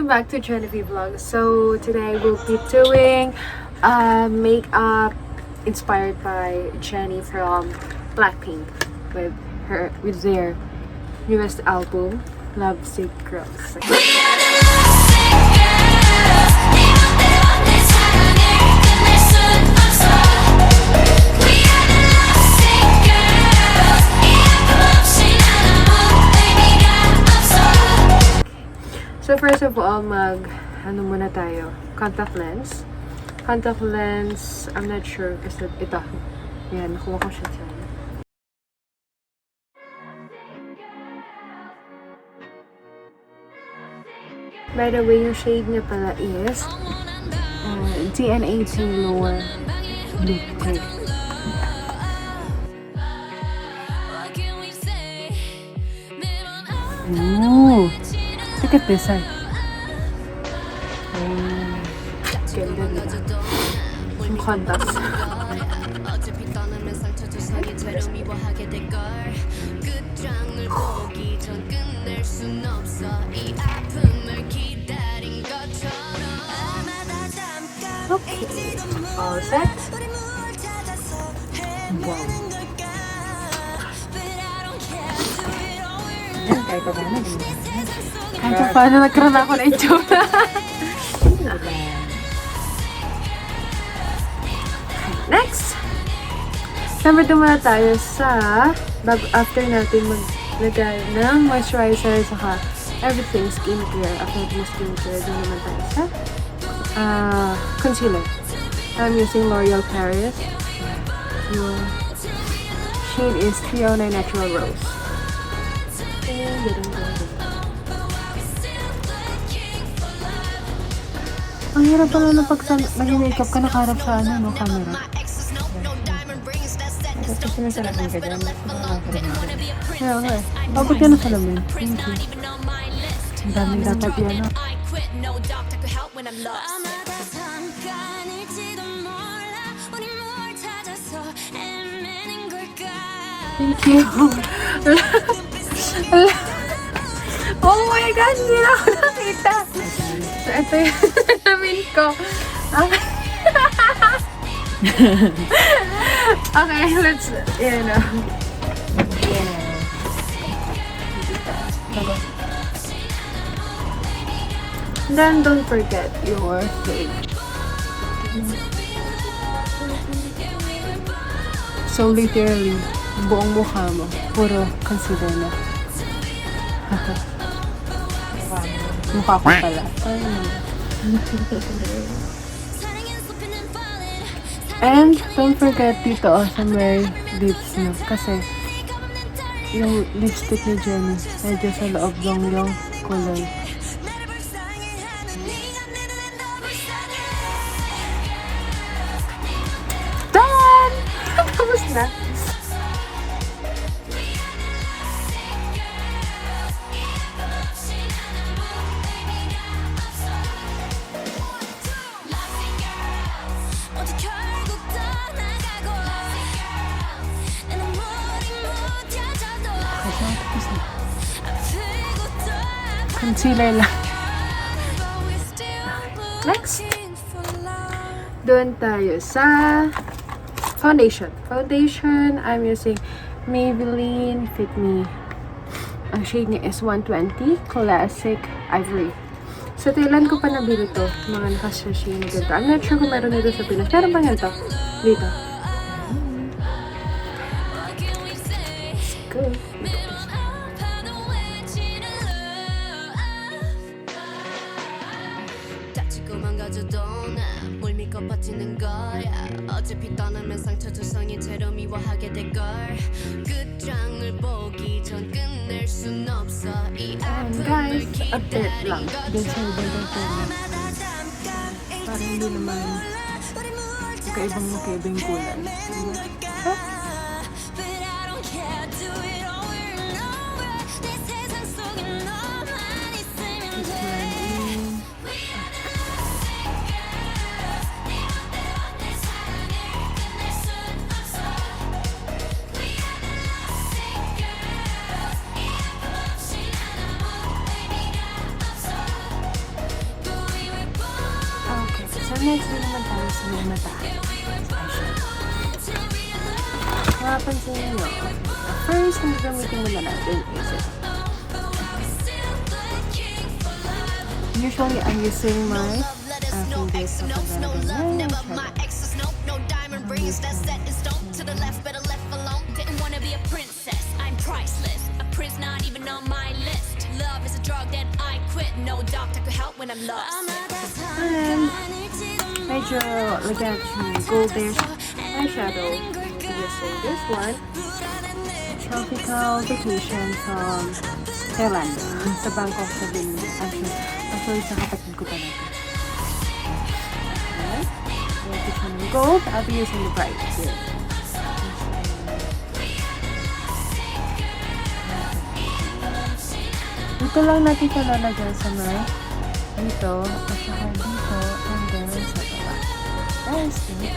back to Jennie Vlog. So today we'll be doing makeup inspired by Jennie from Blackpink with their newest album, Lovesick Girls. So first of all, ano muna tayo? Contact lens. Contact lens, I'm not sure kasi ito. Yan, nakuha ko siya dyan. By the way, yung shade niya pala is DNA Lower Blue Tint. Ooh! Look at this side. Ganda nila. Yung contacts. Okay. All set. Wow. Kahit pa paano din. Kahit pa paano nagkaroon ako na itsura. Next! Number 2 muna tayo sa after natin maglagay ng moisturizer saka everything skincare. After natin skincare, doon naman tayo sa concealer. I'm using L'Oreal Paris. Yung shade is 309 Natural Rose. Ang hirap pala na pag nag-makeup ka nakaharap sa camera. Tapos sinasalamin ka dyan. Yeah, okay. Pagod ka na salamin. Thank you. Ang daming dapat yan. Thank you. Oh my God! Hindi na ako nakita. So, ito yung salamin ko. Okay, let's, Then, don't forget your face. So, literally, buong mukha mo, puro concealer na. Mukha ko pala. And don't forget dito sa may lips nyo. Kasi yung lipstick ni Jennie, medyo sa loob lang yung kulay. Done! Tapos na. Concealer lang. Next. Doon tayo sa foundation. Foundation, I'm using Maybelline Fit Me. Ang shade niya is 120 Classic Ivory. Sa Thailand ko pa nabili to. Mga nakasashi na ganito. I'm not sure kung meron nito sa Pinas. Meron ba ganito? Dito. Let's go. 어차피 떠나면 상처 조성인 채로 미워하게 될걸 끝장을 보기 전 끝낼 순 없어 이 아픔을 기다린 것처럼 parang hindi naman magkaibang kulay. So next din naman tayo sa mga mata. Mapapansin nyo, first na gamitin muna natin is ito. Usually, I'm using my fingers sa paglalagay ng and medyo lagyan siya goldish eyeshadow using this one. Tropical Vacation from Thailand sa Bangkok sa Bini. Actually, sa kapatid ko pala ito. Okay. Ito siya ng gold. I'll be using the bright here. Dito lang natin siya lalagyan sa may dito, at saka dito, and then sa baba. Guys, it.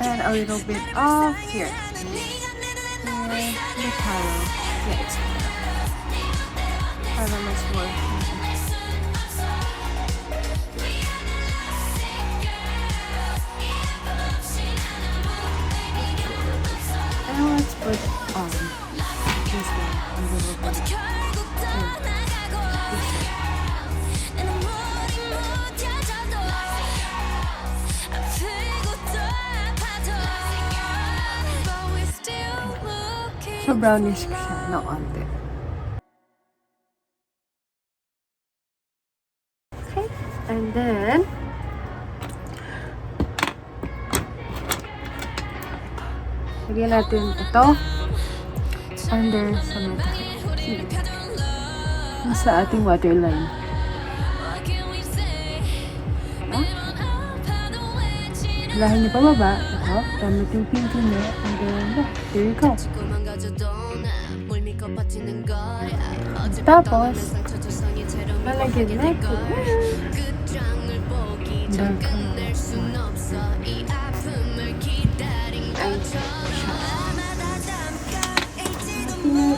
And a little bit of here. The towel. Yeah, it's towel much more. And let's put on this one a little bit. So brownish siya na onte. Okay, and then lagyan natin ito under sa mata. Sa ating waterline. Lahan niyo pababa. Ito, gamit yung pinky niya. And then, there you go. Tapos, lalagyan natin.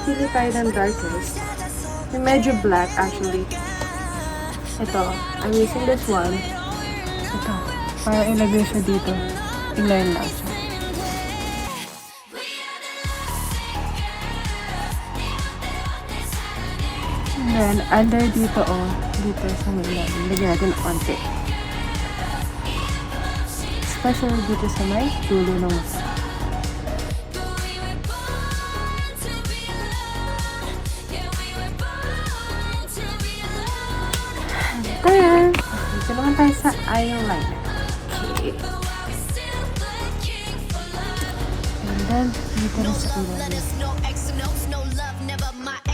Pinili tayo ng darkest. Yung medyo black actually. Ito, I'm using this one. Ito, para ilagay siya dito. Inline lang siya. And then, under dito dito sa may ilalim, lagyan natin ng onte. Especially dito sa may dulo ng mata. Then, dito naman tayo sa eyeliner. Okay. And then, dito na sa ilalim.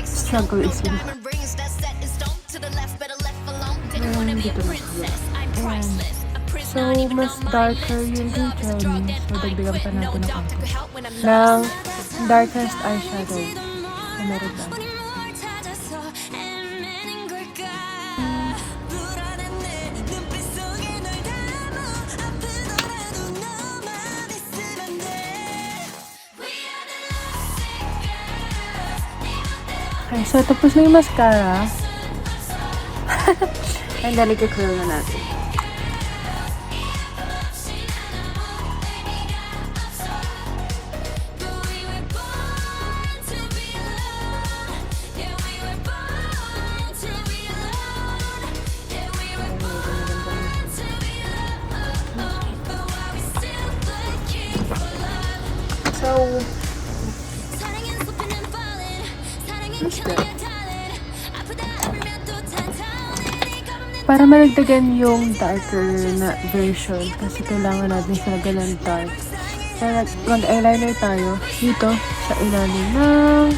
Struggle is with dito na siya. So, mas darker yung dito. So, dagdagan pa natin ng konti. Ng darkest eyeshadow. Na meron ba? Okay, so tapos na yung mascara. And then, i-curl na natin. So, that's good. Para malagdagan yung darker na version, kasi kailangan natin siya ng dark. Kaya mag-eyeliner tayo dito sa ilalim ng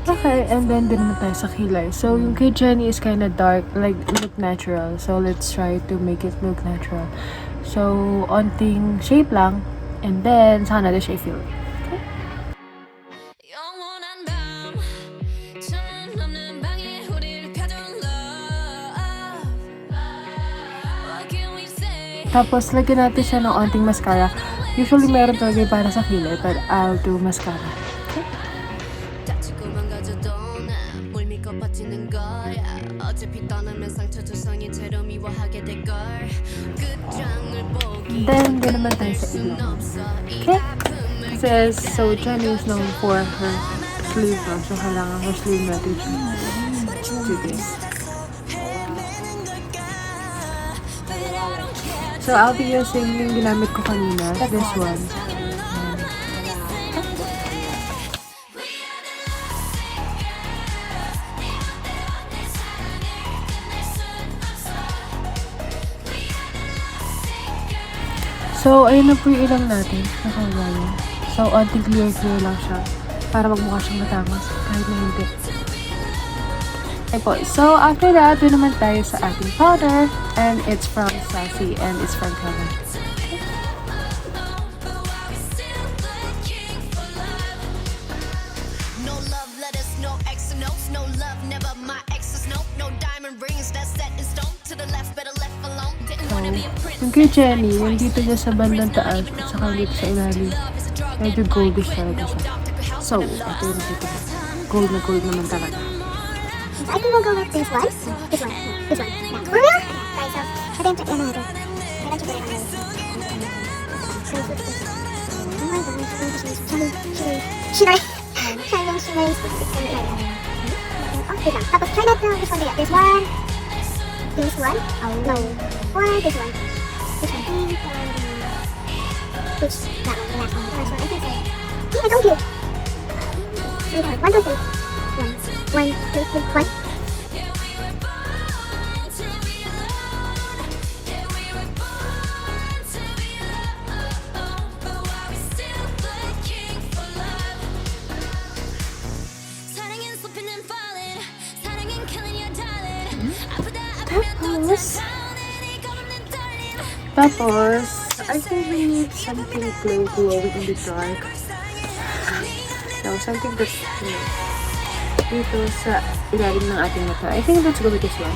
Okay, and then din naman tayo sa kilay. So, yung kay Jennie is kinda dark, like, look natural. So, let's try to make it look natural. So, onting shape lang, and then, saka natin siya i-fill. Okay? Tapos, lagyan natin siya ng onting mascara. Usually, meron talaga para sa kilay, but I'll do mascara. Okay? Then, din naman tayo sa ilong. Okay? Kasi, so, Jennie is known for her sleeve, no? So, kailangan her sleeve natin siya. Sige. So, I'll be using yung ginamit ko kanina. This one. So, ayun na po yung ilang natin. Nakagaling. So, onting clear lang siya. Para magmukha siyang matangos. Kahit na hindi. Okay po. So, after that, doon naman tayo sa ating powder. And it's from Sassy and it's from Kevin. No love letters, no X notes, no love, never my exes, no diamond rings, that's set in stone. To the left, better left alone. Didn't wanna be a prince. Yung kay Jennie, yung dito niya sa bandang taas at saka dito sa ilalim. Medyo goldish talaga siya. So, ito yung dito. Gold na gold naman talaga. I think we'll go with this one. This one. This one. Yeah. For real? Okay, so, I think yan natin. Kailan siya pwede Shimmery. Oh, wait lang. Tapos, try that this one there. This one. This one. Oh, no. Or this one. This one. Which, that one, the last one. The last one, I think so. Yeah, I told you. Sweetheart, 1, 2, 3. 1, 2, 3, 1. Tapos, I think we need something glowing in the dark. No, something that's, dito sa ilalim ng ating mata. I think let's go with this one.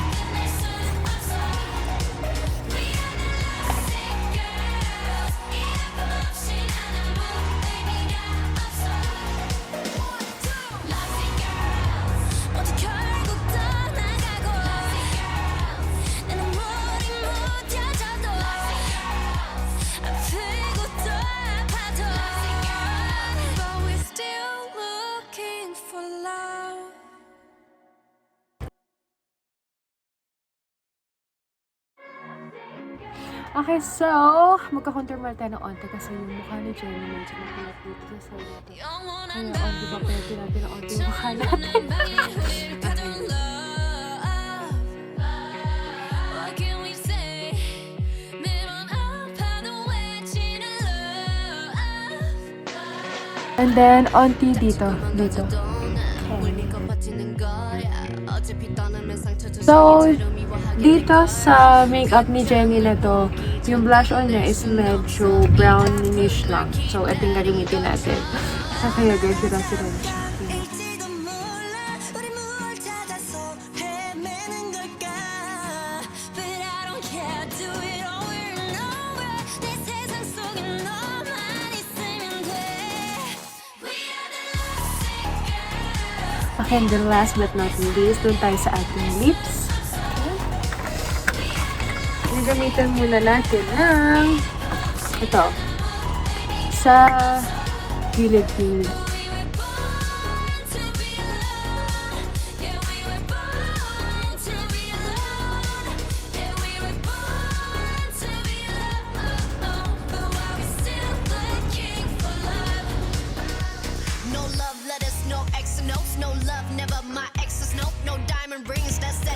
Okay, so, magka-contour muna tayo ng onte kasi yung mukha ni Jennie medyo makulat dito sa side ito. Kaya, onte ba pwede natin ng onte yung mukha natin? And then, onte dito. Dito. So, dito sa makeup ni Jennie na to, yung blush on niya is medyo brownish lang. So, ito yung gagamitin natin. Kaya guys, sira-sira na siya. Okay, and then last but not least, doon tayo sa ating lips. Gamitan muna natin ng ito sa gilid-gilid.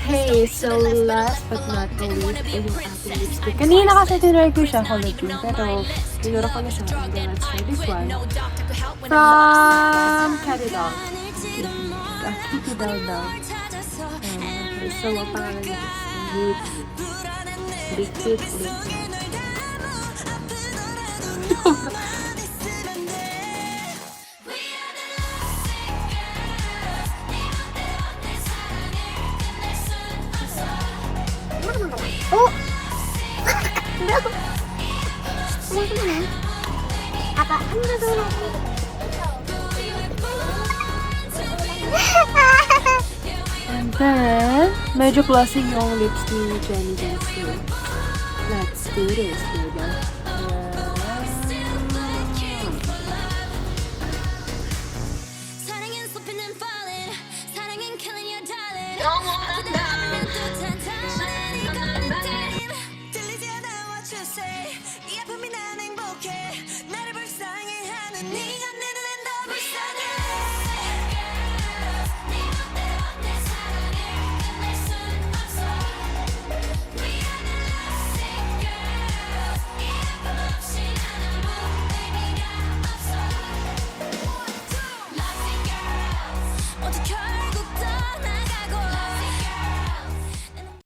Hey, Okay, so last but not the least ay yung ating lipstick. Kanina kasi tinry ko siya color pink, pero tinuro ko na siya. And then let's try this one. From Catty Dog. Kitty Dog daw. Okay, so ang pangalan niya is Liquid Lip. Oh! Wala ko na. Apa, ano na gawin natin? And then, medyo glossy yung lips ni Jennie Dance. Let's do this, baby.